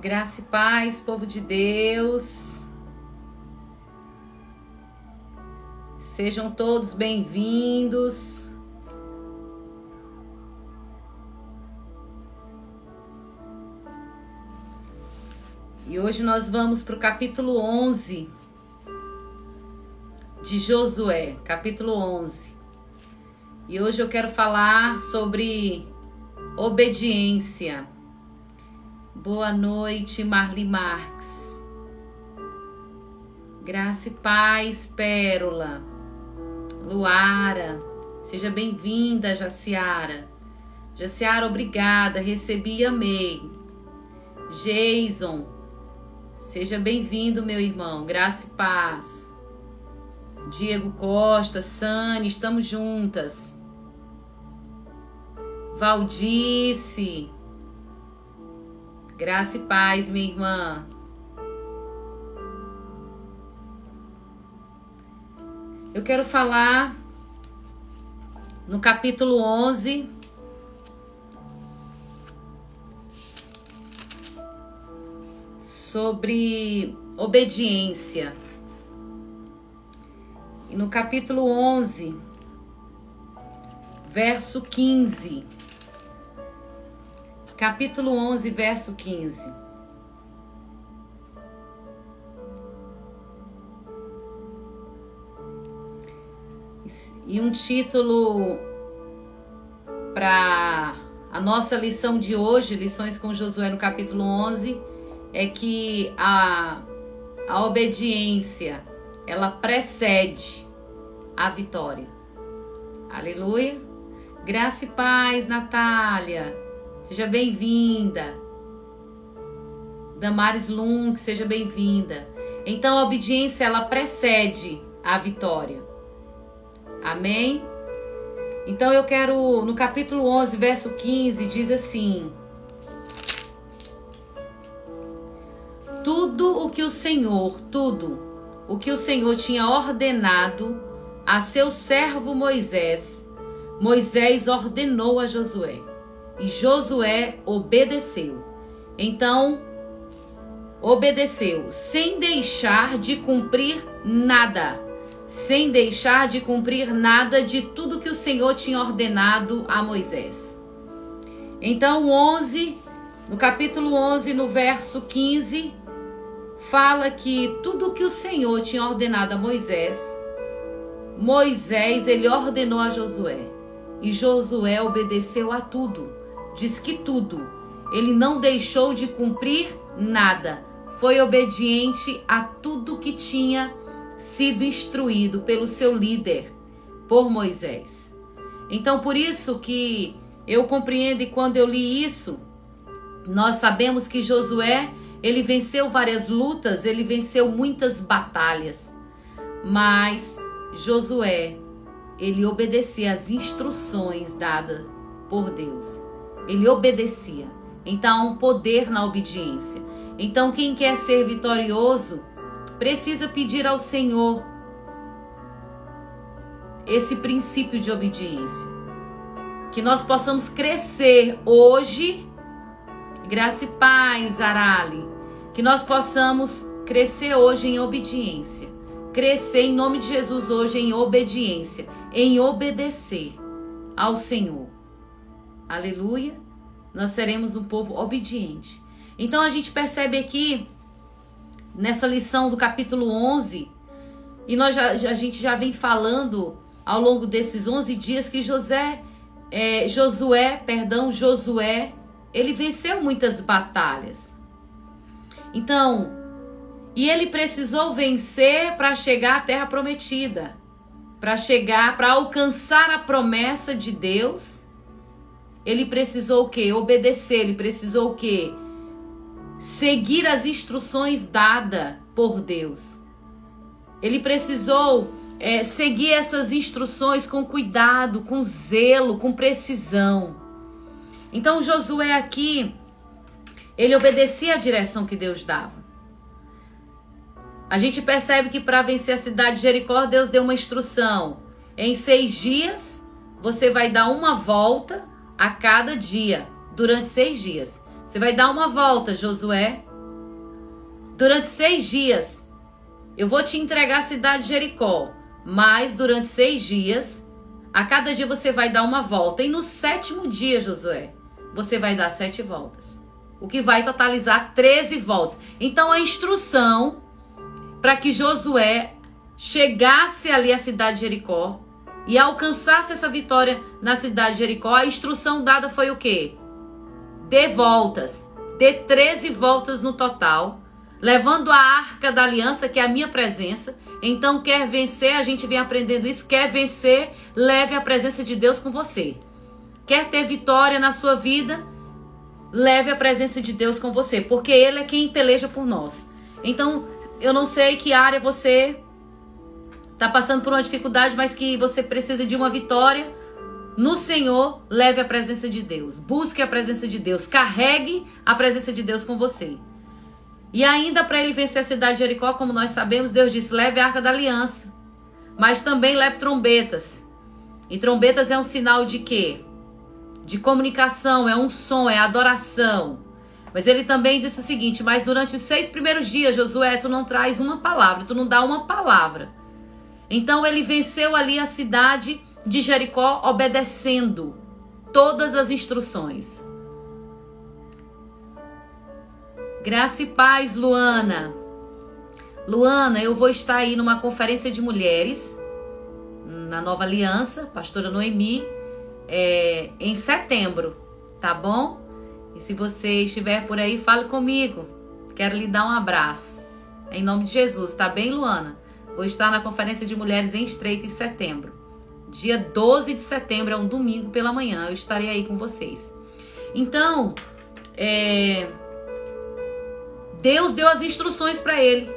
Graça e paz, povo de Deus. Sejam todos bem-vindos. E hoje nós vamos para o capítulo 11 de Josué, capítulo 11. E hoje eu quero falar sobre obediência. Boa noite, Marli Marques. Graça e paz, Pérola. Luara, seja bem-vinda, Jaciara. Jaciara, obrigada, recebi e amei. Jason, seja bem-vindo, meu irmão. Graça e paz. Diego Costa, Sani, estamos juntas. Valdice, graça e paz, minha irmã. Eu quero falar no capítulo 11 sobre obediência. E no capítulo 11, verso 15. Capítulo 11, verso 15. E um título para a nossa lição de hoje, Lições com Josué no capítulo 11, é que a obediência, ela precede a vitória. Aleluia. Graça e paz, Natália. Seja bem-vinda. Damares Lunk, seja bem-vinda. Então, a obediência, ela precede a vitória. Amém? Então, eu quero, no capítulo 11, verso 15, diz assim: tudo o que o Senhor tinha ordenado a seu servo Moisés, Moisés ordenou a Josué. E Josué obedeceu. Então, obedeceu, sem deixar de cumprir nada. Sem deixar de cumprir nada de tudo que o Senhor tinha ordenado a Moisés. Então, no capítulo 11, no verso 15, fala que tudo que o Senhor tinha ordenado a Moisés, ele ordenou a Josué. E Josué obedeceu a tudo. Diz que tudo. Ele não deixou de cumprir nada. Foi obediente a tudo que tinha sido instruído pelo seu líder, por Moisés. Então, por isso que eu compreendo, e quando eu li isso, nós sabemos que Josué, ele venceu várias lutas, ele venceu muitas batalhas. Mas Josué, ele obedecia às instruções dadas por Deus. Ele obedecia. Então, há um poder na obediência. Então, quem quer ser vitorioso, precisa pedir ao Senhor esse princípio de obediência. Que nós possamos crescer hoje, graça e paz, Arali. Que nós possamos crescer hoje em obediência. Crescer em nome de Jesus hoje em obediência. Em obedecer ao Senhor. Aleluia. Nós seremos um povo obediente. Então a gente percebe aqui, nessa lição do capítulo 11, e a gente já vem falando ao longo desses 11 dias que Josué, ele venceu muitas batalhas. Então, e ele precisou vencer para chegar à terra prometida, para alcançar a promessa de Deus. Ele precisou o quê? Obedecer. Ele precisou o quê? Seguir as instruções dadas por Deus. Ele precisou seguir essas instruções com cuidado, com zelo, com precisão. Então Josué aqui, ele obedecia a direção que Deus dava. A gente percebe que para vencer a cidade de Jericó, Deus deu uma instrução. Em 6 dias, você vai dar uma volta a cada dia, durante 6 dias. Você vai dar uma volta, Josué, durante 6 dias, eu vou te entregar a cidade de Jericó, mas durante 6 dias, a cada dia você vai dar uma volta. E no 7º dia, Josué, você vai dar 7 voltas. O que vai totalizar 13 voltas. Então a instrução para que Josué chegasse ali à cidade de Jericó e alcançasse essa vitória na cidade de Jericó, a instrução dada foi o quê? Dê voltas. Dê 13 voltas no total, levando a arca da aliança, que é a minha presença. Então, quer vencer, a gente vem aprendendo isso, quer vencer, leve a presença de Deus com você. Quer ter vitória na sua vida, leve a presença de Deus com você, porque Ele é quem peleja por nós. Então, eu não sei que área você está passando por uma dificuldade, mas que você precisa de uma vitória no Senhor, leve a presença de Deus. Busque a presença de Deus, carregue a presença de Deus com você. E ainda para ele vencer a cidade de Jericó, como nós sabemos, Deus disse, leve a arca da aliança, mas também leve trombetas. E trombetas é um sinal de quê? De comunicação, é um som, é adoração. Mas ele também disse o seguinte, mas durante os 6 primeiros dias, Josué, tu não traz uma palavra, tu não dá uma palavra. Então ele venceu ali a cidade de Jericó obedecendo todas as instruções. Graça e paz, Luana. Luana, eu vou estar aí numa conferência de mulheres na Nova Aliança, pastora Noemi, em setembro, tá bom? E se você estiver por aí, fale comigo. Quero lhe dar um abraço. Em nome de Jesus, tá bem, Luana? Vou estar na conferência de mulheres em Estreito em setembro. Dia 12 de setembro, é um domingo pela manhã. Eu estarei aí com vocês. Então, Deus deu as instruções para ele.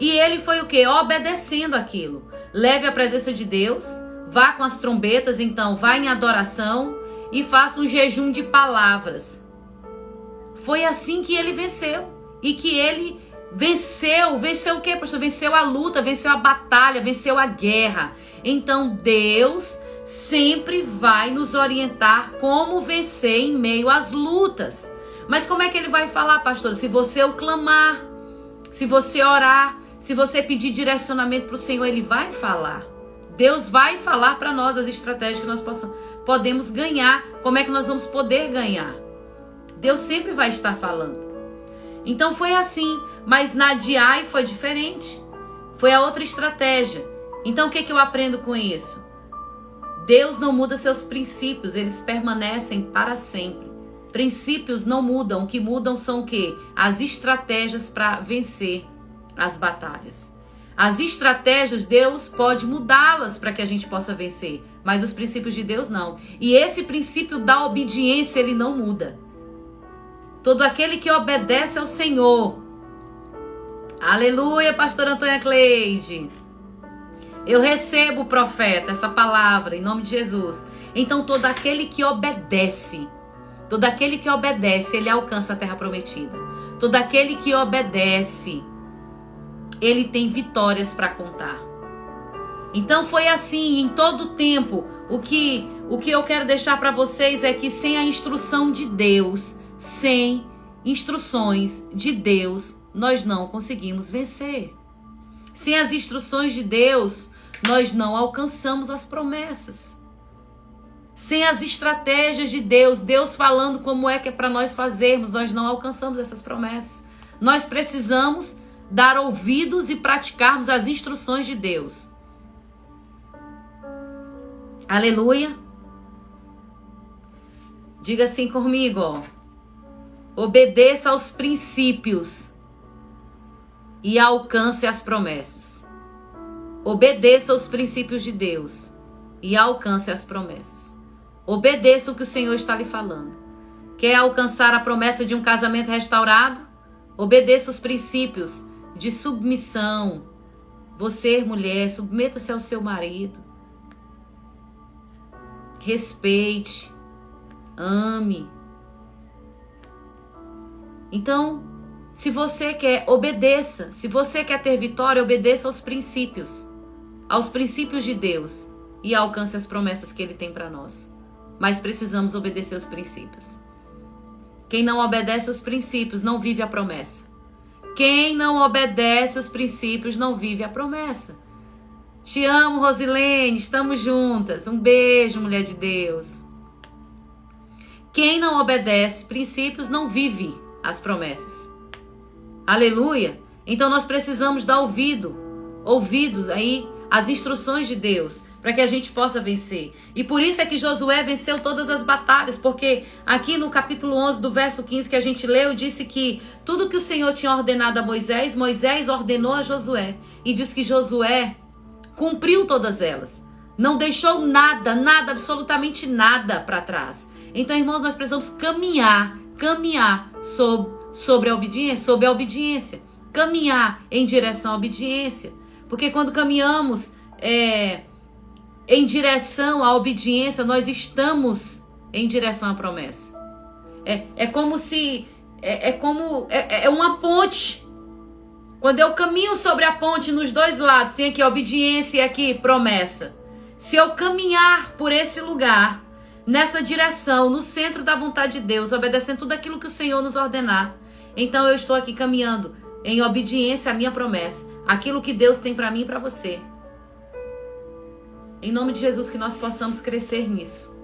E ele foi o quê? Obedecendo aquilo. Leve a presença de Deus, vá com as trombetas, então vá em adoração e faça um jejum de palavras. Foi assim que ele venceu. E que ele venceu. Venceu o quê, pastor? Venceu a luta, venceu a batalha, venceu a guerra. Então Deus sempre vai nos orientar como vencer em meio às lutas. Mas como é que ele vai falar, pastor? Se você o clamar, se você orar, se você pedir direcionamento para o Senhor, ele vai falar. Deus vai falar para nós as estratégias que nós podemos ganhar. Como é que nós vamos poder ganhar? Deus sempre vai estar falando. Então foi assim. Mas na de Ai foi diferente. Foi a outra estratégia. Então o que eu aprendo com isso? Deus não muda seus princípios. Eles permanecem para sempre. Princípios não mudam, o que mudam são o quê? As estratégias para vencer as batalhas. As estratégias, Deus pode mudá-las para que a gente possa vencer, mas os princípios de Deus não. E esse princípio da obediência, ele não muda. Todo aquele que obedece ao Senhor. Aleluia, pastora Antônia Cleide. Eu recebo, profeta, essa palavra em nome de Jesus. Então todo aquele que obedece, ele alcança a terra prometida. Todo aquele que obedece, ele tem vitórias para contar. Então foi assim em todo o tempo. O que eu quero deixar para vocês é que sem a instrução de Deus, sem instruções de Deus, nós não conseguimos vencer. Sem as instruções de Deus, nós não alcançamos as promessas. Sem as estratégias de Deus, Deus falando como é que é para nós fazermos, nós não alcançamos essas promessas. Nós precisamos dar ouvidos e praticarmos as instruções de Deus. Aleluia. Diga assim comigo, ó. Obedeça aos princípios e alcance as promessas. Obedeça aos princípios de Deus e alcance as promessas. Obedeça o que o Senhor está lhe falando. Quer alcançar a promessa de um casamento restaurado? Obedeça os princípios de submissão. Você, mulher, submeta-se ao seu marido. Respeite. Ame. Então, se você quer, obedeça. Se você quer ter vitória, obedeça aos princípios de Deus e alcance as promessas que Ele tem para nós. Mas precisamos obedecer aos princípios. Quem não obedece aos princípios não vive a promessa. Quem não obedece os princípios não vive a promessa. Te amo, Rosilene, estamos juntas. Um beijo, mulher de Deus. Quem não obedece princípios não vive as promessas. Aleluia. Então nós precisamos dar ouvidos aí às instruções de Deus, para que a gente possa vencer. E por isso é que Josué venceu todas as batalhas, porque aqui no capítulo 11 do verso 15 que a gente leu, disse que tudo que o Senhor tinha ordenado a Moisés, Moisés ordenou a Josué. E diz que Josué cumpriu todas elas. Não deixou nada, absolutamente nada para trás. Então, irmãos, nós precisamos caminhar sobre a obediência, caminhar em direção à obediência. Porque quando caminhamos em direção à obediência, nós estamos em direção à promessa. É como se... É uma ponte. Quando eu caminho sobre a ponte, nos dois lados, tem aqui obediência e aqui promessa. Se eu caminhar por esse lugar, nessa direção, no centro da vontade de Deus, obedecendo tudo aquilo que o Senhor nos ordenar, então eu estou aqui caminhando em obediência à minha promessa, aquilo que Deus tem para mim e para você. Em nome de Jesus, que nós possamos crescer nisso.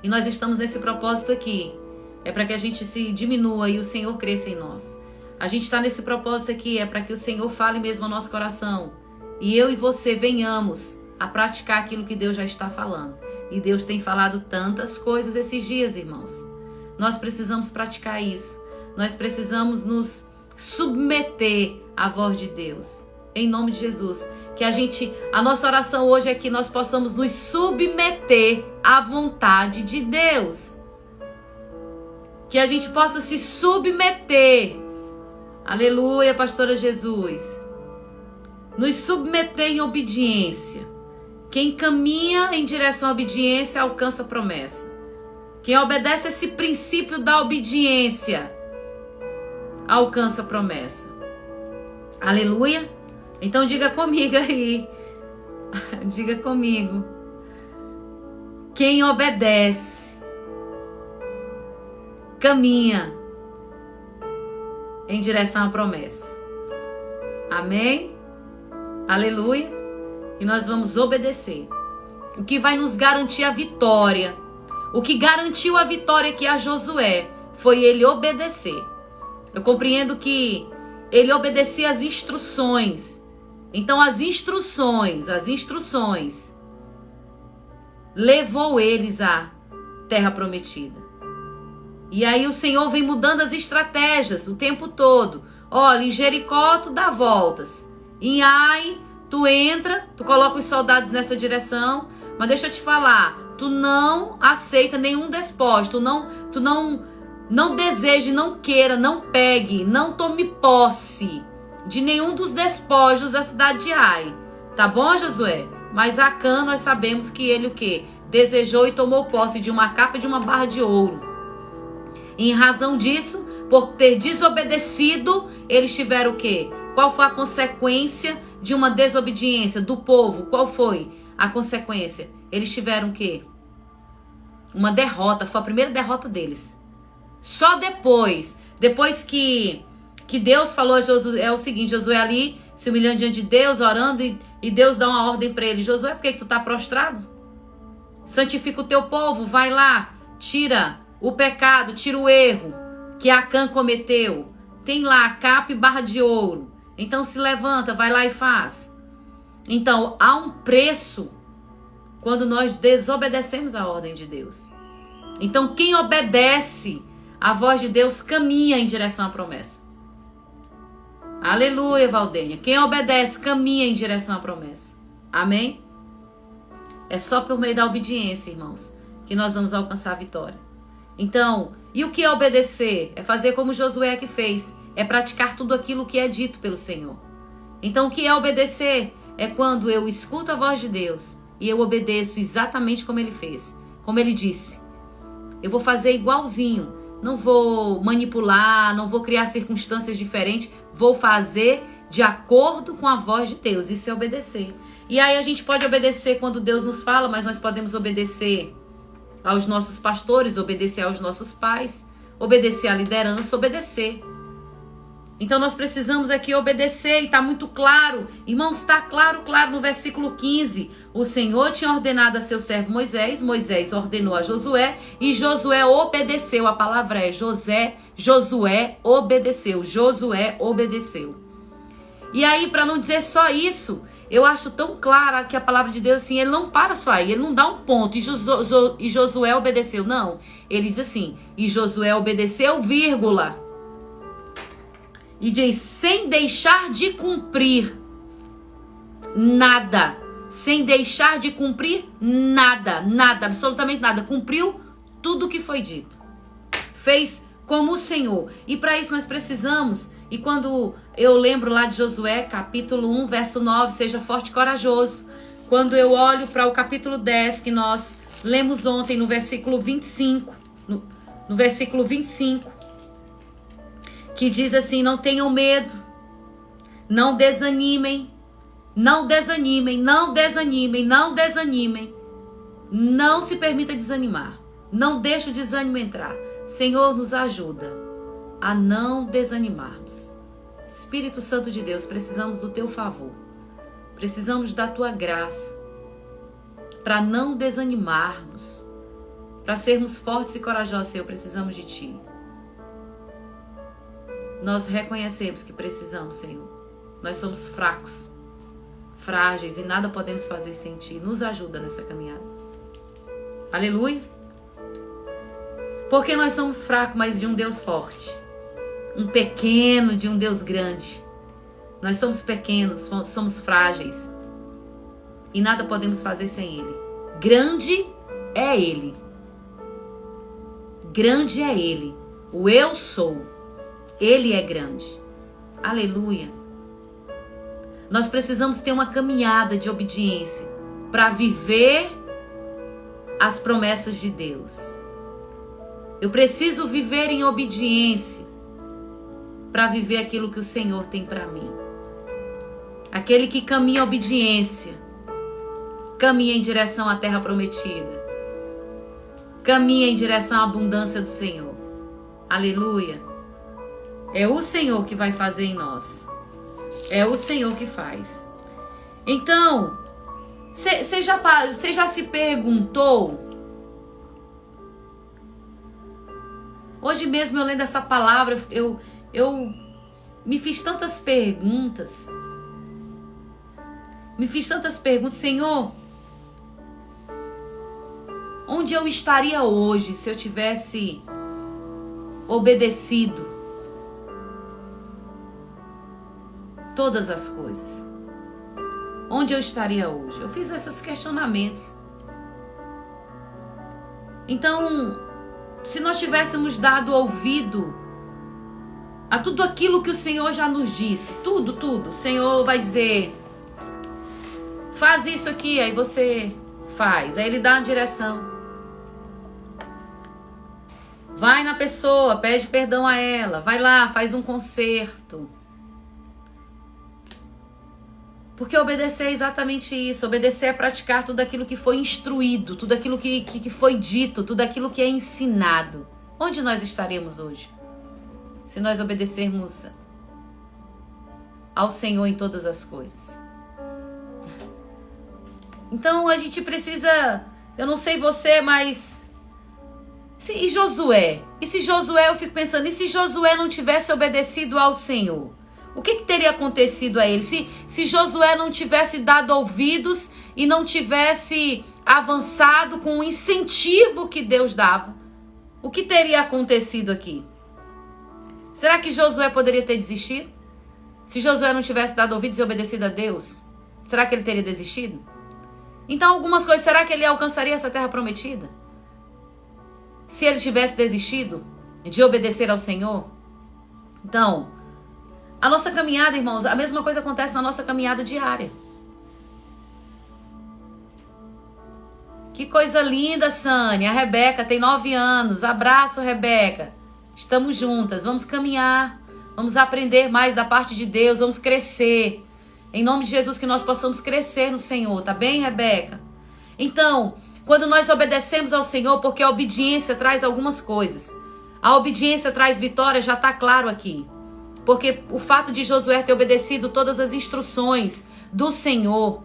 E nós estamos nesse propósito aqui. É para que a gente se diminua e o Senhor cresça em nós. A gente está nesse propósito aqui, é para que o Senhor fale mesmo ao nosso coração. E eu e você venhamos a praticar aquilo que Deus já está falando. E Deus tem falado tantas coisas esses dias, irmãos. Nós precisamos praticar isso. Nós precisamos nos submeter à voz de Deus. Em nome de Jesus. Que a nossa oração hoje é que nós possamos nos submeter à vontade de Deus. Que a gente possa se submeter. Aleluia, pastora Jesus. Nos submeter em obediência. Quem caminha em direção à obediência alcança a promessa. Quem obedece esse princípio da obediência alcança a promessa. Aleluia. Então diga comigo aí. Diga comigo. Quem obedece caminha em direção à promessa. Amém? Aleluia. E nós vamos obedecer. O que vai nos garantir a vitória. O que garantiu a vitória aqui a Josué foi ele obedecer. Eu compreendo que ele obedecia às instruções. Então as instruções levou eles à terra prometida. E aí o Senhor vem mudando as estratégias o tempo todo. Olha, em Jericó tu dá voltas. Em Ai, tu entra, tu coloca os soldados nessa direção. Mas deixa eu te falar, tu não aceita nenhum despósito. Tu não deseje, não queira, não pegue, não tome posse de nenhum dos despojos da cidade de Ai. Tá bom, Josué? Mas Acã, nós sabemos que ele o quê? Desejou e tomou posse de uma capa e de uma barra de ouro. E em razão disso, por ter desobedecido, eles tiveram o quê? Qual foi a consequência de uma desobediência do povo? Qual foi a consequência? Eles tiveram o quê? Uma derrota. Foi a primeira derrota deles. Só depois que Deus falou a Josué, é o seguinte, Josué ali se humilhando diante de Deus, orando, e Deus dá uma ordem para ele. Josué, por que tu tá prostrado? Santifica o teu povo, vai lá, tira o pecado, tira o erro que Acã cometeu. Tem lá capa e barra de ouro. Então se levanta, vai lá e faz. Então há um preço quando nós desobedecemos a ordem de Deus. Então quem obedece a voz de Deus caminha em direção à promessa. Aleluia, Valdênia. Quem obedece caminha em direção à promessa. Amém? É só por meio da obediência, irmãos, que nós vamos alcançar a vitória. Então, e o que é obedecer? É fazer como Josué que fez. É praticar tudo aquilo que é dito pelo Senhor. Então, o que é obedecer? É quando eu escuto a voz de Deus e eu obedeço exatamente como ele fez. Como ele disse. Eu vou fazer igualzinho. Não vou manipular, não vou criar circunstâncias diferentes. Vou fazer de acordo com a voz de Deus. Isso é obedecer. E aí a gente pode obedecer quando Deus nos fala, mas nós podemos obedecer aos nossos pastores, obedecer aos nossos pais, obedecer à liderança, obedecer. Então nós precisamos aqui obedecer, e está muito claro. Irmãos, está claro no versículo 15. O Senhor tinha ordenado a seu servo Moisés, Moisés ordenou a Josué, e Josué obedeceu. A palavra é Josué obedeceu. Josué obedeceu. E aí, para não dizer só isso, eu acho tão clara que a palavra de Deus, assim, ele não para só aí, ele não dá um ponto, e Josué obedeceu. Não, ele diz assim, e Josué obedeceu, vírgula. E diz, sem deixar de cumprir nada. Sem deixar de cumprir nada, absolutamente nada. Cumpriu tudo o que foi dito. Fez como o Senhor. E para isso nós precisamos, e quando eu lembro lá de Josué, capítulo 1, verso 9, seja forte e corajoso. Quando eu olho para o capítulo 10, que nós lemos ontem no versículo 25, no versículo 25, que diz assim, não tenham medo, não desanimem, não desanimem, não desanimem, não desanimem. Não se permita desanimar. Não deixe o desânimo entrar. Senhor, nos ajuda a não desanimarmos. Espírito Santo de Deus, precisamos do teu favor. Precisamos da tua graça para não desanimarmos. Para sermos fortes e corajosos, Senhor, precisamos de ti. Nós reconhecemos que precisamos, Senhor. Nós somos fracos, frágeis e nada podemos fazer sem ti. Nos ajuda nessa caminhada. Aleluia. Porque nós somos fracos, mas de um Deus forte. Um pequeno de um Deus grande. Nós somos pequenos, somos frágeis. E nada podemos fazer sem Ele. Grande é Ele. Grande é Ele. O eu sou. Ele é grande. Aleluia. Nós precisamos ter uma caminhada de obediência para viver as promessas de Deus. Eu preciso viver em obediência para viver aquilo que o Senhor tem para mim. Aquele que caminha em obediência, caminha em direção à terra prometida. Caminha em direção à abundância do Senhor. Aleluia. É o Senhor que vai fazer em nós. É o Senhor que faz. Então, você já se perguntou? Hoje mesmo eu lendo essa palavra, eu me fiz tantas perguntas. Senhor, onde eu estaria hoje se eu tivesse obedecido todas as coisas? Onde eu estaria hoje? Eu fiz esses questionamentos. Então, se nós tivéssemos dado ouvido a tudo aquilo que o Senhor já nos disse, tudo, o Senhor vai dizer, faz isso aqui, aí você faz, aí Ele dá uma direção. Vai na pessoa, pede perdão a ela, vai lá, faz um conserto. Porque obedecer é exatamente isso. Obedecer é praticar tudo aquilo que foi instruído, tudo aquilo que foi dito, tudo aquilo que é ensinado. Onde nós estaremos hoje? Se nós obedecermos ao Senhor em todas as coisas. Então a gente precisa, eu não sei você, mas... E Josué? E se Josué, eu fico pensando, e se Josué não tivesse obedecido ao Senhor? O que teria acontecido a ele? Se Josué não tivesse dado ouvidos e não tivesse avançado com o incentivo que Deus dava, o que teria acontecido aqui? Será que Josué poderia ter desistido? Se Josué não tivesse dado ouvidos e obedecido a Deus, será que ele teria desistido? Então, algumas coisas, será que ele alcançaria essa terra prometida? Se ele tivesse desistido de obedecer ao Senhor? Então, a nossa caminhada, irmãos, a mesma coisa acontece na nossa caminhada diária. Que coisa linda, Sânia. A Rebeca tem 9 anos. Abraço, Rebeca. Estamos juntas. Vamos caminhar. Vamos aprender mais da parte de Deus. Vamos crescer. Em nome de Jesus, que nós possamos crescer no Senhor. Tá bem, Rebeca? Então, quando nós obedecemos ao Senhor, porque a obediência traz algumas coisas. A obediência traz vitória, já está claro aqui. porque o fato de Josué ter obedecido todas as instruções do Senhor,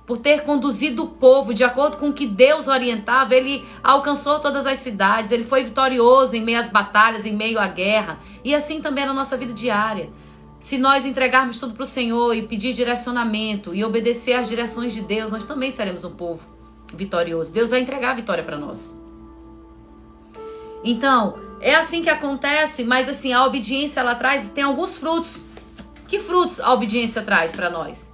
por ter conduzido o povo de acordo com o que Deus orientava, ele alcançou todas as cidades, ele foi vitorioso em meio às batalhas, em meio à guerra, e assim também na nossa vida diária. Se nós entregarmos tudo para o Senhor e pedir direcionamento e obedecer às direções de Deus, nós também seremos um povo vitorioso. Deus vai entregar a vitória para nós. Então, é assim que acontece, mas assim, a obediência ela tem alguns frutos. Que frutos a obediência traz para nós?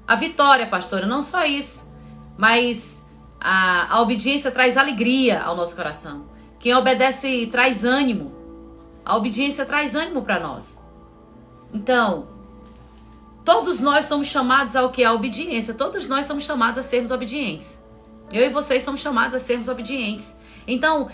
A vitória, pastora, não só isso, mas a obediência traz alegria ao nosso coração. Quem obedece traz ânimo. A obediência traz ânimo para nós. Então, todos nós somos chamados ao que? A obediência. Todos nós somos chamados a sermos obedientes. Eu e vocês somos chamados a sermos obedientes. Então,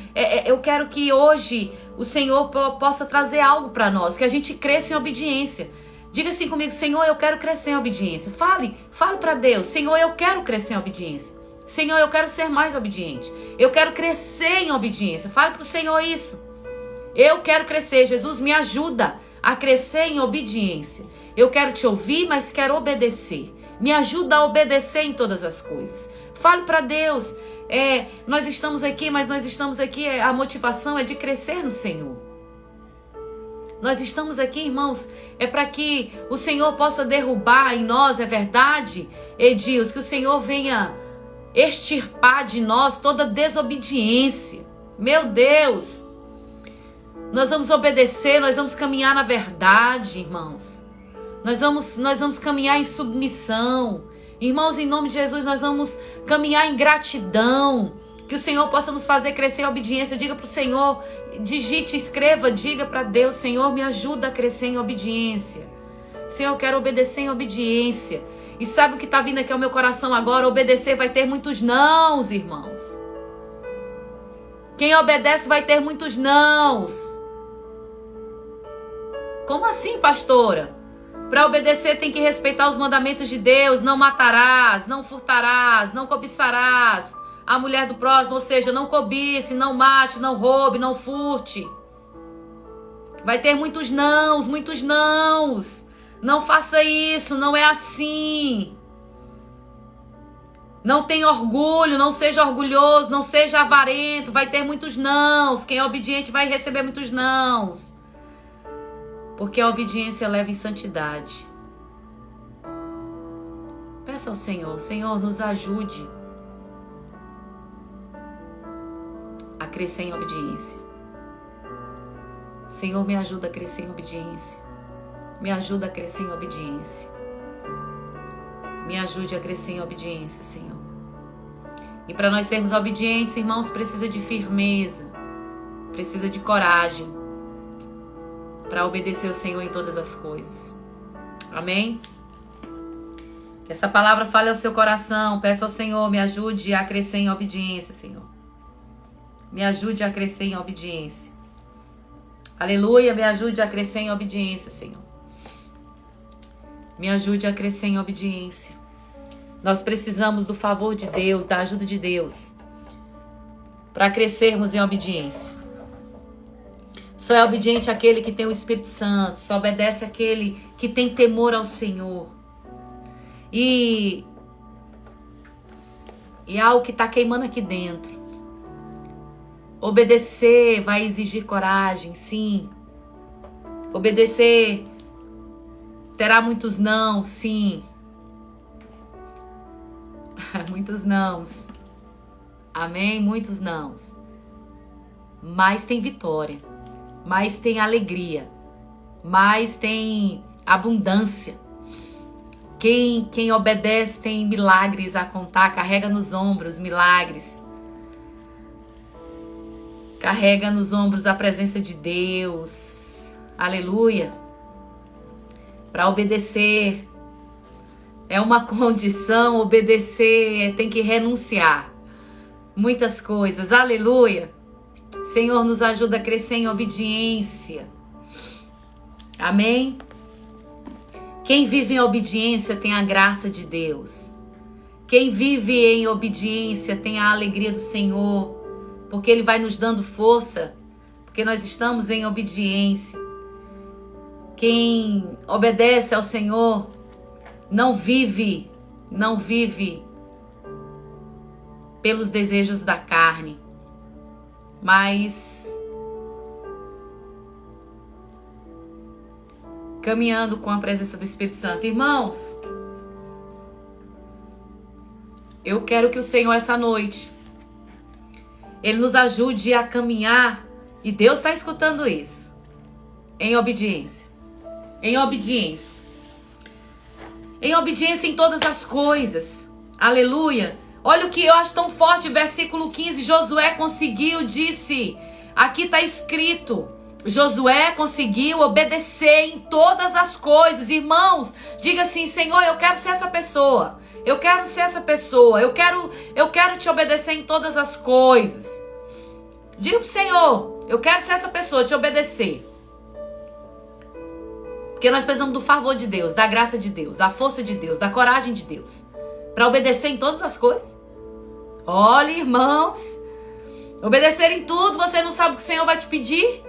eu quero que hoje o Senhor possa trazer algo para nós, que a gente cresça em obediência. Diga assim comigo: Senhor, eu quero crescer em obediência. Fale para Deus: Senhor, eu quero crescer em obediência. Senhor, eu quero ser mais obediente. Eu quero crescer em obediência. Fale para o Senhor isso. Eu quero crescer. Jesus, me ajuda a crescer em obediência. Eu quero te ouvir, mas quero obedecer. Me ajuda a obedecer em todas as coisas. Fale para Deus. Nós estamos aqui, mas nós estamos aqui, a motivação é de crescer no Senhor. Nós estamos aqui, irmãos, para que o Senhor possa derrubar em nós, é verdade, Edils, que o Senhor venha extirpar de nós toda desobediência. Meu Deus! Nós vamos obedecer, nós vamos caminhar na verdade, irmãos. Nós vamos caminhar em submissão. Irmãos, em nome de Jesus, nós vamos caminhar em gratidão. Que o Senhor possa nos fazer crescer em obediência. Diga para o Senhor, digite, escreva, diga para Deus: Senhor, me ajuda a crescer em obediência. Senhor, eu quero obedecer em obediência. E sabe o que está vindo aqui ao meu coração agora? Obedecer vai ter muitos nãos, irmãos. Quem obedece vai ter muitos nãos. Como assim, pastora? Para obedecer tem que respeitar os mandamentos de Deus. Não matarás, não furtarás, não cobiçarás a mulher do próximo, ou seja, não cobice, não mate, não roube, não furte. Vai ter muitos nãos, muitos nãos. Não faça isso, não é assim. Não tenha orgulho, não seja orgulhoso, não seja avarento. Vai ter muitos nãos. Quem é obediente vai receber muitos nãos. Porque a obediência leva em santidade. Peça ao Senhor: Senhor, nos ajude a crescer em obediência. Senhor, me ajuda a crescer em obediência. Me ajuda a crescer em obediência. Me ajude a crescer em obediência, Senhor. E para nós sermos obedientes, irmãos, precisa de firmeza. Precisa de coragem para obedecer o Senhor em todas as coisas. Amém? Que essa palavra fale ao seu coração. Peça ao Senhor: me ajude a crescer em obediência, Senhor. Me ajude a crescer em obediência. Aleluia, me ajude a crescer em obediência, Senhor. Me ajude a crescer em obediência. Nós precisamos do favor de Deus, da ajuda de Deus, para crescermos em obediência. Só é obediente aquele que tem o Espírito Santo. Só obedece aquele que tem temor ao Senhor. E algo que está queimando aqui dentro. Obedecer vai exigir coragem, sim. Obedecer terá muitos não, sim. Muitos nãos. Amém? Muitos nãos. Mas tem vitória. Mas tem alegria. Mas tem abundância. Quem obedece tem milagres a contar. Carrega nos ombros milagres. Carrega nos ombros a presença de Deus. Aleluia. Para obedecer é uma condição. Obedecer tem que renunciar muitas coisas. Aleluia. Senhor, nos ajuda a crescer em obediência. Amém? Quem vive em obediência tem a graça de Deus. Quem vive em obediência tem a alegria do Senhor, porque Ele vai nos dando força, porque nós estamos em obediência. Quem obedece ao Senhor não vive pelos desejos da carne, mas caminhando com a presença do Espírito Santo. Irmãos, eu quero que o Senhor essa noite, Ele nos ajude a caminhar, e Deus está escutando isso, em obediência. Em obediência. Em obediência em todas as coisas. Aleluia. Olha o que eu acho tão forte, versículo 15. Josué conseguiu, disse. Aqui está escrito. Josué conseguiu obedecer em todas as coisas. Irmãos, diga assim: Senhor, eu quero ser essa pessoa. Eu quero ser essa pessoa. Eu quero te obedecer em todas as coisas. Diga pro Senhor: eu quero ser essa pessoa, te obedecer. Porque nós precisamos do favor de Deus, da graça de Deus, da força de Deus, da coragem de Deus, para obedecer em todas as coisas. Olha, irmãos, obedecer em tudo, você não sabe o que o Senhor vai te pedir.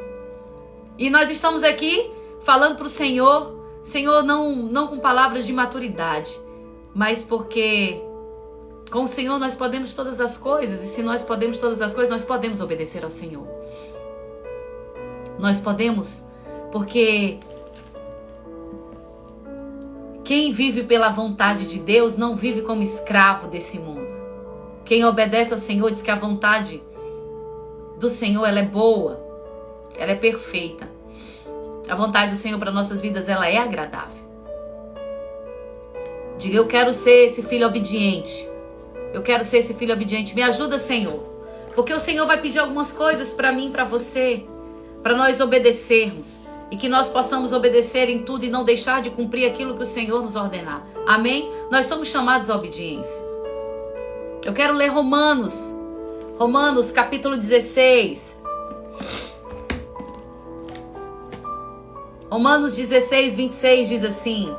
E nós estamos aqui falando para o Senhor, Senhor, não com palavras de maturidade, mas porque com o Senhor nós podemos todas as coisas, e se nós podemos todas as coisas, nós podemos obedecer ao Senhor. Nós podemos, porque quem vive pela vontade de Deus não vive como escravo desse mundo. Quem obedece ao Senhor diz que a vontade do Senhor, ela é boa, ela é perfeita. A vontade do Senhor para nossas vidas, ela é agradável. Diga: eu quero ser esse filho obediente. Eu quero ser esse filho obediente. Me ajuda, Senhor. Porque o Senhor vai pedir algumas coisas para mim, para você, para nós obedecermos. E que nós possamos obedecer em tudo e não deixar de cumprir aquilo que o Senhor nos ordenar. Amém? Nós somos chamados à obediência. Eu quero ler Romanos capítulo 16. Romanos 16, 26 diz assim: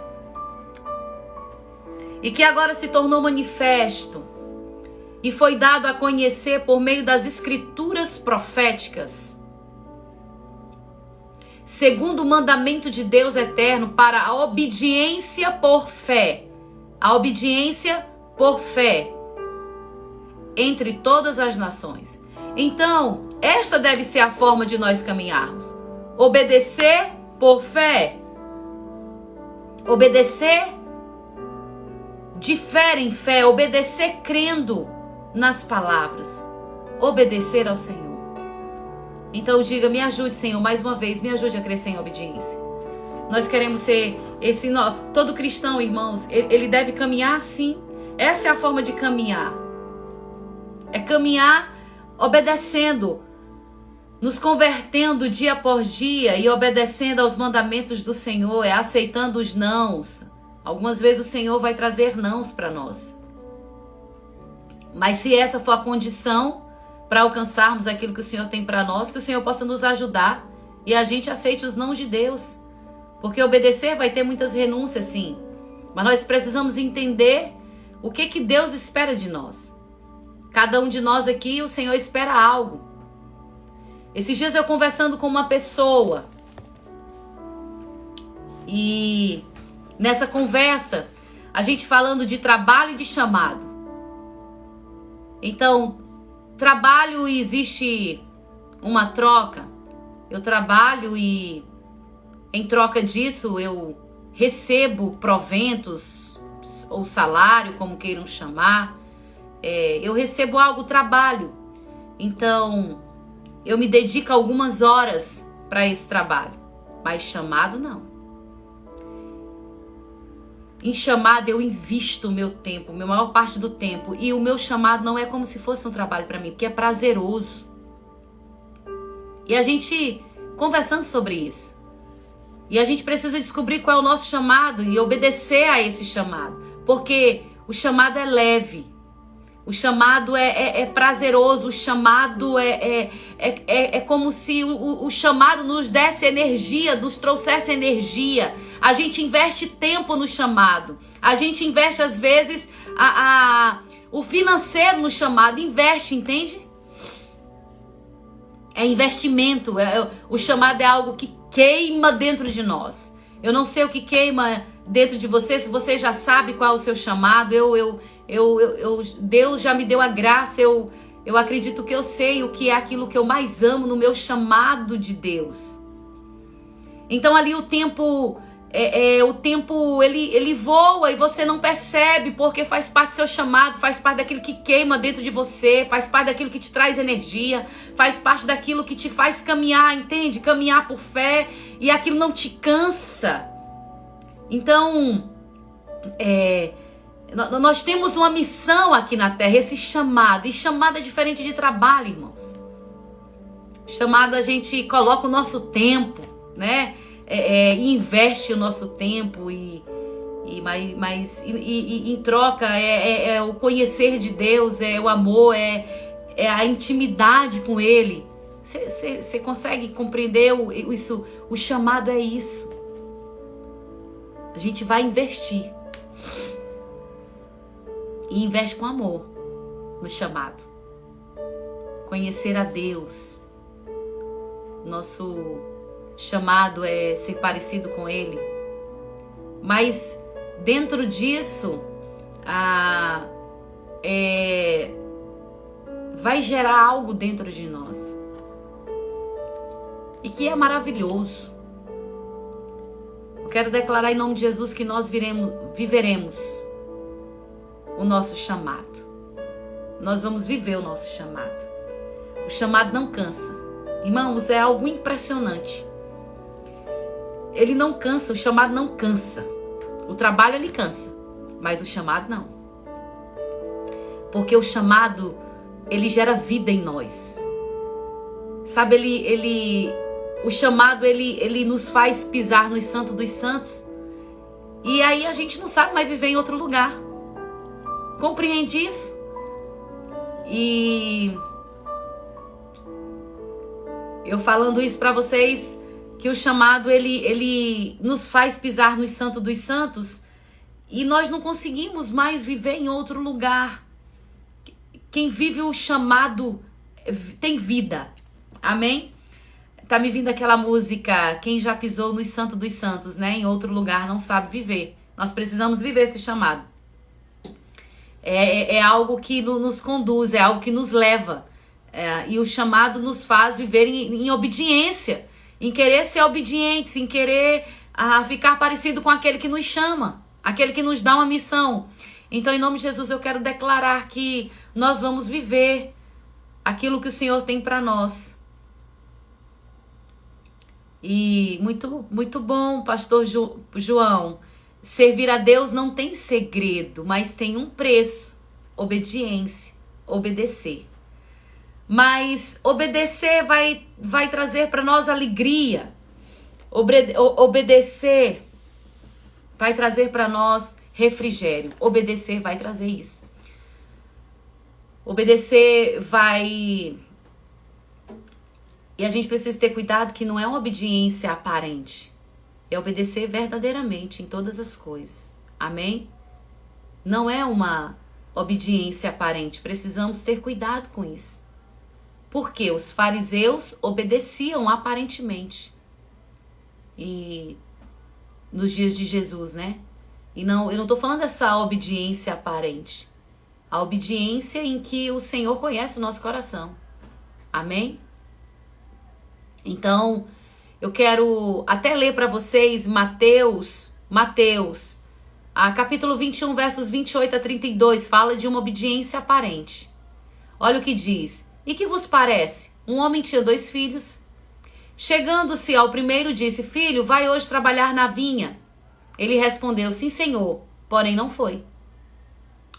e que agora se tornou manifesto e foi dado a conhecer por meio das escrituras proféticas, segundo o mandamento de Deus eterno, para a obediência por fé. A obediência por fé entre todas as nações. Então, esta deve ser a forma de nós caminharmos. Obedecer por fé. Obedecer de fé em fé. Obedecer crendo nas palavras. Obedecer ao Senhor. Então diga: me ajude, Senhor, mais uma vez, me ajude a crescer em obediência. Nós queremos ser esse... Todo cristão, irmãos, ele deve caminhar assim. Essa é a forma de caminhar. É caminhar obedecendo, nos convertendo dia por dia e obedecendo aos mandamentos do Senhor, é aceitando os nãos. Algumas vezes o Senhor vai trazer nãos para nós. Mas se essa for a condição para alcançarmos aquilo que o Senhor tem para nós, que o Senhor possa nos ajudar e a gente aceite os nãos de Deus. Porque obedecer vai ter muitas renúncias, sim. Mas nós precisamos entender o que Deus espera de nós. Cada um de nós aqui, o Senhor espera algo. Esses dias eu conversando com uma pessoa. E nessa conversa, a gente falando de trabalho e de chamado. Então, trabalho e existe uma troca. Eu trabalho e em troca disso eu recebo proventos ou salário, como queiram chamar. Eu recebo algo, trabalho. Então, eu me dedico algumas horas para esse trabalho. Mas chamado, não. Em chamado, eu invisto o meu tempo, a maior parte do tempo. E o meu chamado não é como se fosse um trabalho para mim, porque é prazeroso. E a gente conversando sobre isso. E a gente precisa descobrir qual é o nosso chamado e obedecer a esse chamado. Porque o chamado é leve. O chamado é prazeroso, o chamado é como se o chamado nos desse energia, nos trouxesse energia. A gente investe tempo no chamado. A gente investe, às vezes, o financeiro no chamado. Investe, entende? É investimento. O chamado é algo que queima dentro de nós. Eu não sei o que queima dentro de você, se você já sabe qual é o seu chamado. Deus já me deu a graça, eu acredito que eu sei o que é aquilo que eu mais amo no meu chamado de Deus. Então ali o tempo ele voa e você não percebe, porque faz parte do seu chamado, faz parte daquilo que queima dentro de você, faz parte daquilo que te traz energia, faz parte daquilo que te faz caminhar, entende? Caminhar por fé, e aquilo não te cansa. Então, nós temos uma missão aqui na terra, esse chamado, e chamado é diferente de trabalho, irmãos. Chamado, a gente coloca o nosso tempo, né? E investe o nosso tempo, mas em troca é o conhecer de Deus, é o amor, é a intimidade com Ele. Você consegue compreender isso? O chamado é isso. A gente vai investir. E investe com amor no chamado. Conhecer a Deus. Nosso chamado é ser parecido com Ele. Mas dentro disso, vai gerar algo dentro de nós. E que é maravilhoso. Eu quero declarar em nome de Jesus que nós viveremos o nosso chamado. Nós vamos viver o nosso chamado. O chamado não cansa. Irmãos, é algo impressionante. Ele não cansa, o chamado não cansa. O trabalho ele cansa, mas o chamado não. Porque o chamado, ele gera vida em nós. Sabe, o chamado, ele nos faz pisar no Santo dos Santos. E aí a gente não sabe mais viver em outro lugar. Compreende isso? E eu falando isso para vocês, que o chamado, ele nos faz pisar no Santo dos Santos, e nós não conseguimos mais viver em outro lugar. Quem vive o chamado tem vida. Amém? Tá me vindo aquela música, quem já pisou no Santo dos Santos, né? Em outro lugar não sabe viver. Nós precisamos viver esse chamado. É algo que nos conduz, é algo que nos leva. E o chamado nos faz viver em obediência, em querer ser obedientes, em querer ficar parecido com aquele que nos chama, aquele que nos dá uma missão. Então, em nome de Jesus, eu quero declarar que nós vamos viver aquilo que o Senhor tem para nós. E muito bom, pastor João. Servir a Deus não tem segredo, mas tem um preço: obediência, obedecer. Mas obedecer vai trazer para nós alegria. Obedecer vai trazer para nós refrigério. Obedecer vai trazer isso. Obedecer vai... E a gente precisa ter cuidado que não é uma obediência aparente. É obedecer verdadeiramente em todas as coisas. Amém? Não é uma obediência aparente. Precisamos ter cuidado com isso. Porque os fariseus obedeciam aparentemente. E nos dias de Jesus, né? E não, eu não estou falando dessa obediência aparente. A obediência em que o Senhor conhece o nosso coração. Amém? Então, eu quero até ler para vocês Mateus, capítulo 21, versos 28 a 32, fala de uma obediência aparente. Olha o que diz. E que vos parece? Um homem tinha 2 filhos. Chegando-se ao primeiro, disse: Filho, vai hoje trabalhar na vinha. Ele respondeu: Sim, senhor, porém não foi.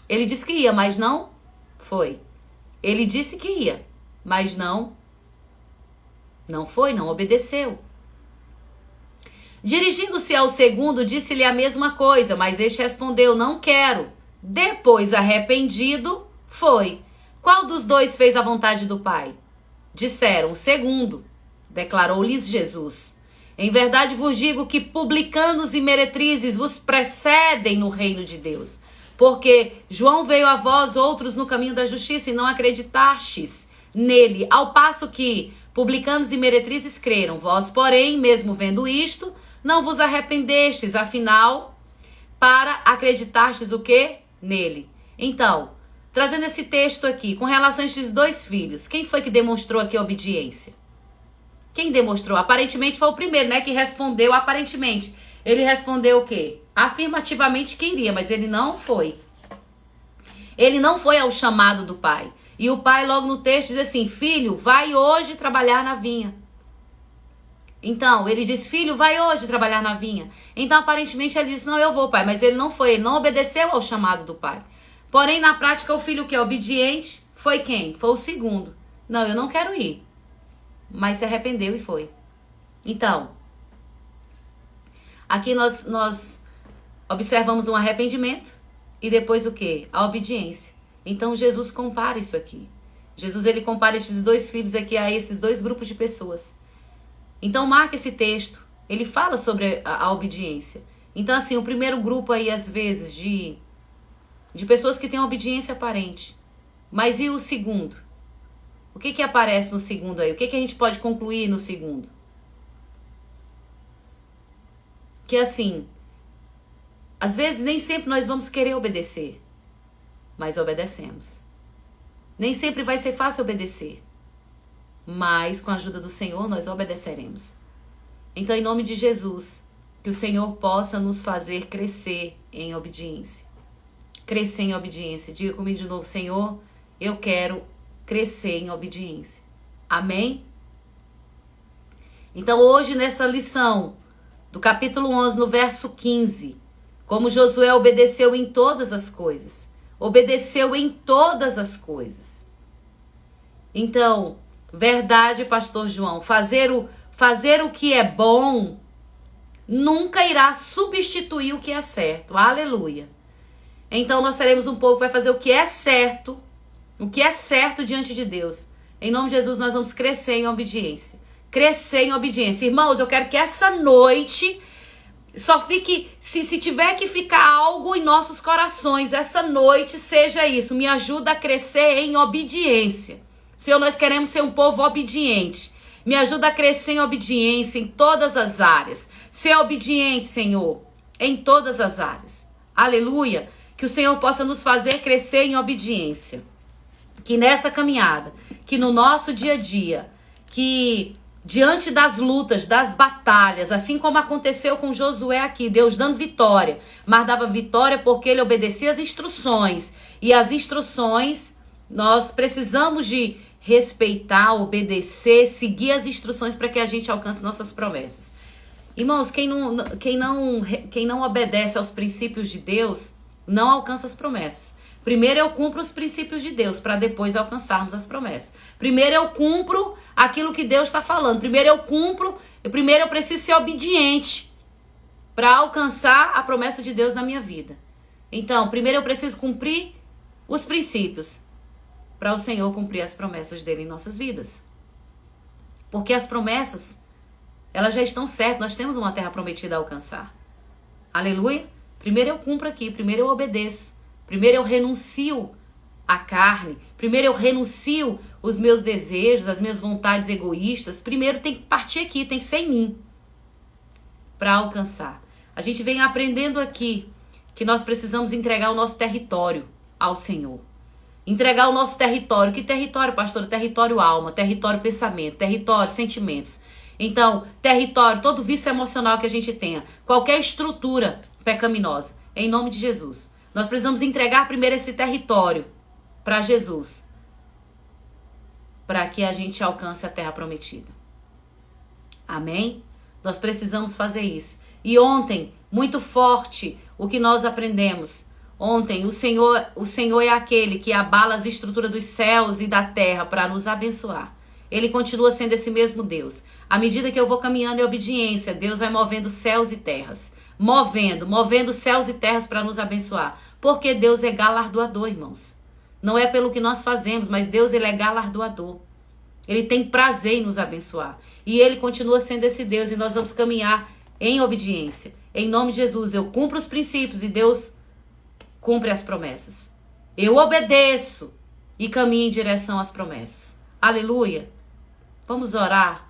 Ele disse que ia, mas não foi. Ele disse que ia, mas não foi, não obedeceu. Dirigindo-se ao segundo, disse-lhe a mesma coisa, mas este respondeu: Não quero. Depois, arrependido, foi. Qual dos 2 fez a vontade do Pai? Disseram: O segundo. Declarou-lhes Jesus: Em verdade vos digo que publicanos e meretrizes vos precedem no reino de Deus. Porque João veio a vós outros no caminho da justiça e não acreditastes nele, ao passo que publicanos e meretrizes creram. Vós, porém, mesmo vendo isto, não vos arrependestes, afinal, para acreditastes o quê? Nele. Então, trazendo esse texto aqui, com relação a esses dois filhos, quem foi que demonstrou aqui a obediência? Quem demonstrou? Aparentemente foi o primeiro, né, que respondeu aparentemente. Ele respondeu o quê? Afirmativamente que iria, mas ele não foi. Ele não foi ao chamado do pai. E o pai logo no texto diz assim, filho, vai hoje trabalhar na vinha. Então, ele diz, filho, vai hoje trabalhar na vinha. Então, aparentemente, ele disse, não, eu vou, pai. Mas ele não foi, ele não obedeceu ao chamado do pai. Porém, na prática, o filho que é obediente foi quem? Foi o segundo. Não, eu não quero ir. Mas se arrependeu e foi. Então, aqui nós observamos um arrependimento e depois o quê? A obediência. Então, Jesus compara isso aqui. Jesus, ele compara esses dois filhos aqui a esses dois grupos de pessoas. Então, marca esse texto. Ele fala sobre a obediência. Então, assim, o primeiro grupo aí, às vezes, de pessoas que têm obediência aparente. Mas e o segundo? O que aparece no segundo aí? O que a gente pode concluir no segundo? Que assim, às vezes nem sempre nós vamos querer obedecer, mas obedecemos. Nem sempre vai ser fácil obedecer, mas com a ajuda do Senhor nós obedeceremos. Então, em nome de Jesus, que o Senhor possa nos fazer crescer em obediência. Crescer em obediência. Diga comigo de novo, Senhor, eu quero crescer em obediência. Amém? Então, hoje, nessa lição do capítulo 11, no verso 15, como Josué obedeceu em todas as coisas. Obedeceu em todas as coisas. Então, verdade, pastor João, fazer o que é bom nunca irá substituir o que é certo. Aleluia. Então, nós seremos um povo que vai fazer o que é certo diante de Deus. Em nome de Jesus, nós vamos crescer em obediência. Crescer em obediência. Irmãos, eu quero que essa noite só fique, se tiver que ficar algo em nossos corações, essa noite seja isso. Me ajuda a crescer em obediência. Senhor, nós queremos ser um povo obediente. Me ajuda a crescer em obediência em todas as áreas. Ser obediente, Senhor, em todas as áreas. Aleluia. Que o Senhor possa nos fazer crescer em obediência. Que nessa caminhada, que no nosso dia a dia, que diante das lutas, das batalhas, assim como aconteceu com Josué aqui, Deus dando vitória, mas dava vitória porque ele obedecia as instruções. E as instruções, nós precisamos de respeitar, obedecer, seguir as instruções para que a gente alcance nossas promessas. Irmãos, quem não obedece aos princípios de Deus, não alcança as promessas. Primeiro eu cumpro os princípios de Deus para depois alcançarmos as promessas. Primeiro eu cumpro aquilo que Deus está falando. Primeiro eu preciso ser obediente para alcançar a promessa de Deus na minha vida. Então, primeiro eu preciso cumprir os princípios para o Senhor cumprir as promessas dele em nossas vidas. Porque as promessas, elas já estão certas. Nós temos uma terra prometida a alcançar. Aleluia. Primeiro eu cumpro aqui, primeiro eu obedeço. Primeiro eu renuncio à carne. Primeiro eu renuncio os meus desejos, as minhas vontades egoístas. Primeiro tem que partir aqui, tem que ser em mim para alcançar. A gente vem aprendendo aqui que nós precisamos entregar o nosso território ao Senhor. Entregar o nosso território. Que território, pastor? Território alma, território pensamento, território sentimentos. Então, território, todo vício emocional que a gente tenha, qualquer estrutura pecaminosa, em nome de Jesus. Nós precisamos entregar primeiro esse território para Jesus, para que a gente alcance a terra prometida. Amém? Nós precisamos fazer isso. E ontem, muito forte, o que nós aprendemos. Ontem, o Senhor é aquele que abala as estruturas dos céus e da terra para nos abençoar. Ele continua sendo esse mesmo Deus. À medida que eu vou caminhando em obediência, Deus vai movendo céus e terras. Movendo céus e terras para nos abençoar. Porque Deus é galardoador, irmãos. Não é pelo que nós fazemos, mas Deus, ele é galardoador. Ele tem prazer em nos abençoar. E ele continua sendo esse Deus e nós vamos caminhar em obediência. Em nome de Jesus, eu cumpro os princípios e Deus cumpre as promessas. Eu obedeço e caminho em direção às promessas. Aleluia. Vamos orar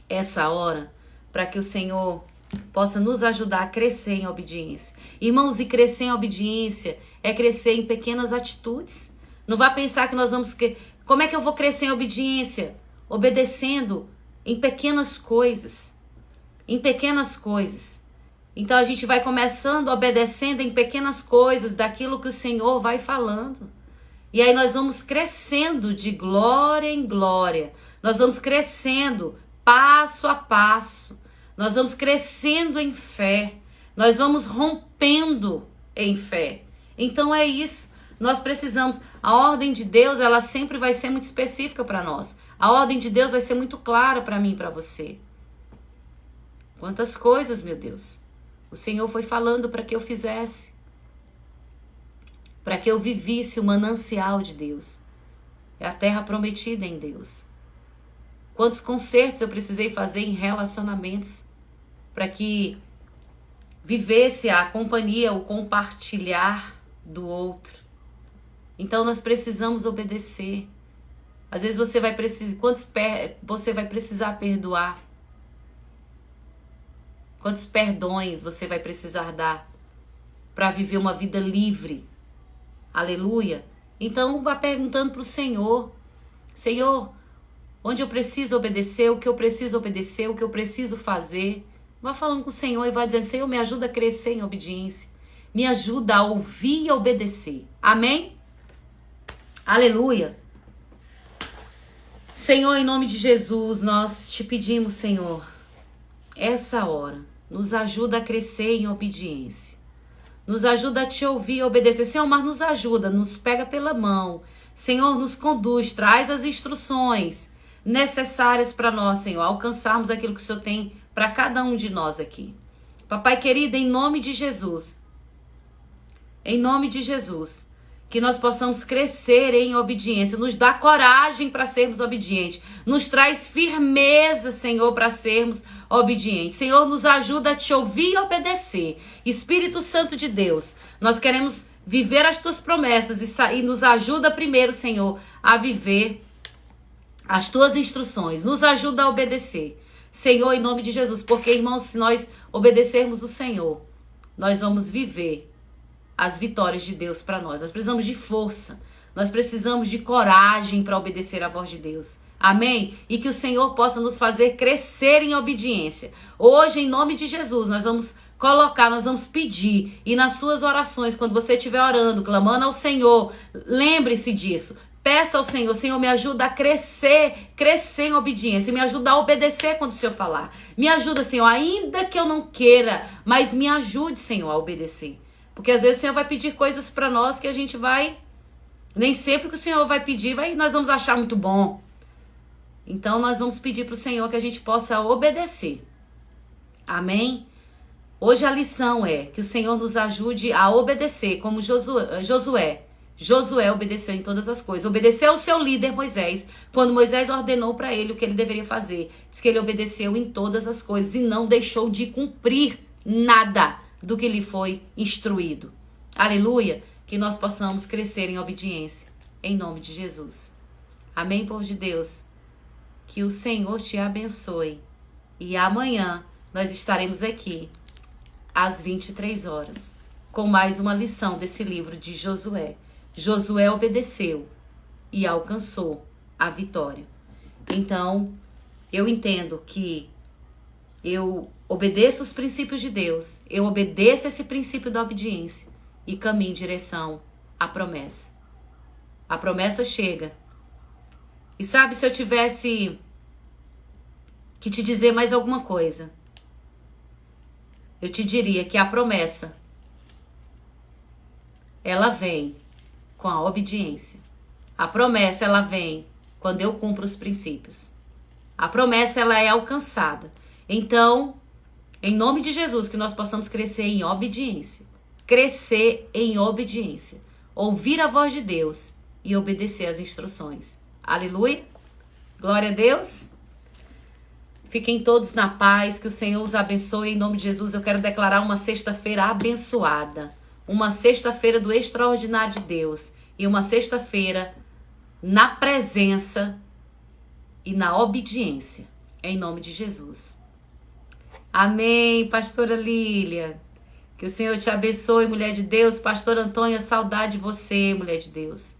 essa hora para que o Senhor possa nos ajudar a crescer em obediência. Irmãos, e crescer em obediência é crescer em pequenas atitudes. Não vá pensar que nós vamos... Como é que eu vou crescer em obediência? Obedecendo em pequenas coisas. Em pequenas coisas. Então a gente vai começando obedecendo em pequenas coisas daquilo que o Senhor vai falando. E aí nós vamos crescendo de glória em glória. Nós vamos crescendo passo a passo. Nós vamos crescendo em fé. Nós vamos rompendo em fé. Então é isso. Nós precisamos. A ordem de Deus, ela sempre vai ser muito específica para nós. A ordem de Deus vai ser muito clara para mim e para você. Quantas coisas, meu Deus. O Senhor foi falando para que eu fizesse. Para que eu vivisse o manancial de Deus. É a terra prometida em Deus. Quantos concertos eu precisei fazer em relacionamentos para que vivesse a companhia, o compartilhar do outro. Então nós precisamos obedecer. Às vezes você vai precisar, você vai precisar perdoar? Quantos perdões você vai precisar dar para viver uma vida livre? Aleluia. Então vá perguntando para o Senhor. Senhor, onde eu preciso obedecer, o que eu preciso obedecer, o que eu preciso fazer. Vá falando com o Senhor e vá dizendo, Senhor, me ajuda a crescer em obediência. Me ajuda a ouvir e a obedecer. Amém? Aleluia. Senhor, em nome de Jesus, nós te pedimos, Senhor, essa hora, nos ajuda a crescer em obediência. Nos ajuda a te ouvir e obedecer. Senhor, mas nos ajuda, nos pega pela mão. Senhor, nos conduz, traz as instruções necessárias para nós, Senhor, alcançarmos aquilo que o Senhor tem para cada um de nós aqui. Papai querido, em nome de Jesus, que nós possamos crescer em obediência, nos dá coragem para sermos obedientes, nos traz firmeza, Senhor, para sermos obedientes. Senhor, nos ajuda a te ouvir e obedecer. Espírito Santo de Deus, nós queremos viver as tuas promessas e nos ajuda primeiro, Senhor, a viver as tuas instruções. Nos ajuda a obedecer, Senhor, em nome de Jesus, porque, irmãos, se nós obedecermos o Senhor, nós vamos viver as vitórias de Deus para nós. Nós precisamos de força, nós precisamos de coragem para obedecer a voz de Deus. Amém? E que o Senhor possa nos fazer crescer em obediência. Hoje, em nome de Jesus, nós vamos colocar, nós vamos pedir. E nas suas orações, quando você estiver orando, clamando ao Senhor, lembre-se disso. Peça ao Senhor, Senhor, me ajuda a crescer em obediência. Me ajuda a obedecer quando o Senhor falar. Me ajuda, Senhor, ainda que eu não queira, mas me ajude, Senhor, a obedecer. Porque às vezes o Senhor vai pedir coisas para nós que a gente vai... Nem sempre que o Senhor vai pedir, nós vamos achar muito bom. Então nós vamos pedir para o Senhor que a gente possa obedecer. Amém? Hoje a lição é que o Senhor nos ajude a obedecer, como Josué. Josué obedeceu em todas as coisas. Obedeceu ao seu líder Moisés, quando Moisés ordenou para ele o que ele deveria fazer. Diz que ele obedeceu em todas as coisas e não deixou de cumprir nada do que lhe foi instruído. Aleluia! Que nós possamos crescer em obediência, em nome de Jesus. Amém, povo de Deus? Que o Senhor te abençoe. E amanhã nós estaremos aqui, às 23 horas, com mais uma lição desse livro de Josué. Josué obedeceu e alcançou a vitória. Então, eu entendo que eu obedeço os princípios de Deus, eu obedeço esse princípio da obediência e caminho em direção à promessa. A promessa chega. E sabe, se eu tivesse que te dizer mais alguma coisa, eu te diria que a promessa, ela vem com a obediência. A promessa, ela vem quando eu cumpro os princípios. A promessa, ela é alcançada. Então, em nome de Jesus, que nós possamos crescer em obediência. Crescer em obediência. Ouvir a voz de Deus e obedecer às instruções. Aleluia. Glória a Deus. Fiquem todos na paz, que o Senhor os abençoe. Em nome de Jesus, eu quero declarar uma sexta-feira abençoada. Uma sexta-feira do extraordinário de Deus. E uma sexta-feira na presença e na obediência. Em nome de Jesus. Amém, pastora Lília. Que o Senhor te abençoe, mulher de Deus. Pastor Antônia, saudade de você, mulher de Deus.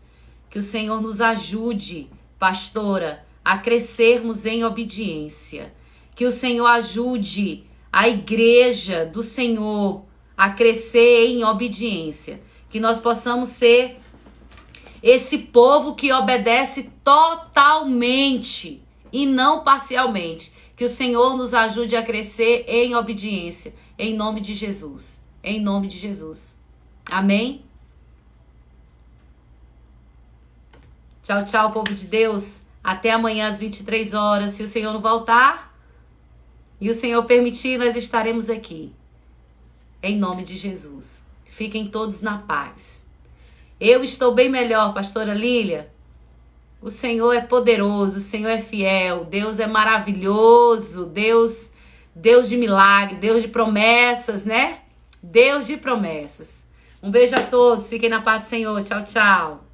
Que o Senhor nos ajude, pastora, a crescermos em obediência. Que o Senhor ajude a igreja do Senhor a crescer em obediência. Que nós possamos ser esse povo que obedece totalmente e não parcialmente. Que o Senhor nos ajude a crescer em obediência. Em nome de Jesus. Em nome de Jesus. Amém? Tchau, tchau, povo de Deus. Até amanhã às 23 horas. Se o Senhor não voltar e o Senhor permitir, nós estaremos aqui. Em nome de Jesus. Fiquem todos na paz. Eu estou bem melhor, pastora Lília. O Senhor é poderoso, o Senhor é fiel, Deus é maravilhoso, Deus de milagre, Deus de promessas, né? Deus de promessas. Um beijo a todos, fiquem na paz do Senhor. Tchau, tchau.